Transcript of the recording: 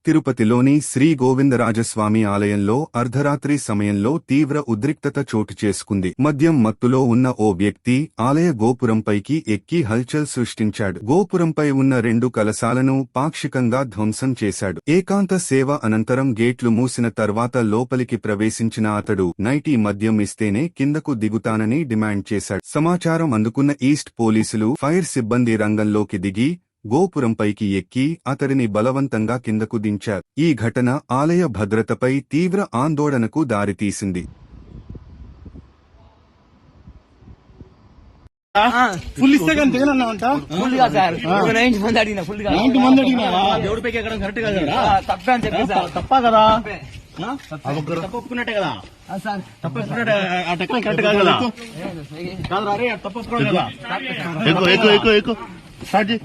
తిరుపతిలోని శ్రీ గోవిందరాజస్వామి ఆలయంలో అర్ధరాత్రి సమయంలో తీవ్ర ఉద్రిక్తత చోటు చేసుకుంది. మద్యం మత్తులో ఉన్న ఓ వ్యక్తి ఆలయ గోపురంపైకి ఎక్కి హల్చల్ సృష్టించాడు. గోపురంపై ఉన్న 2 కలశాలను పాక్షికంగా ధ్వంసం చేశాడు. ఏకాంత సేవ అనంతరం గేట్లు మూసిన తర్వాత లోపలికి ప్రవేశించిన అతడు నైటీ మద్యం ఇస్తేనే కిందకు దిగుతానని డిమాండ్ చేశాడు. సమాచారం అందుకున్న ఈస్ట్ పోలీసులు, ఫైర్ సిబ్బంది రంగంలోకి దిగి గోపురంపైకి ఎక్కి అతడిని బలవంతంగా కిందకు దించారు. ఈ ఘటన ఆలయ భద్రతపై తీవ్ర ఆందోళనకు దారితీసింది. ఫుల్ ఇస్తే కానీ దిగనన్నావంట. ఫుల్ గా సార్ 90 మంది అడిగినా ఫుల్ గా 90 మంది అడిగినావా? దేవుడి పైకి ఎక్కడం కరెక్ట్ కాదు కదా? తప్పే అని చెప్పి సార్. తప్పా కదా? తప్పుకున్నట్టే కదా? తప్పుకున్నట్టే కరెక్ట్ కాదు కదా? కాదు రే, తప్పుకున్నాడు కదా? ఎక్కువ స్టార్ట్ చేయి.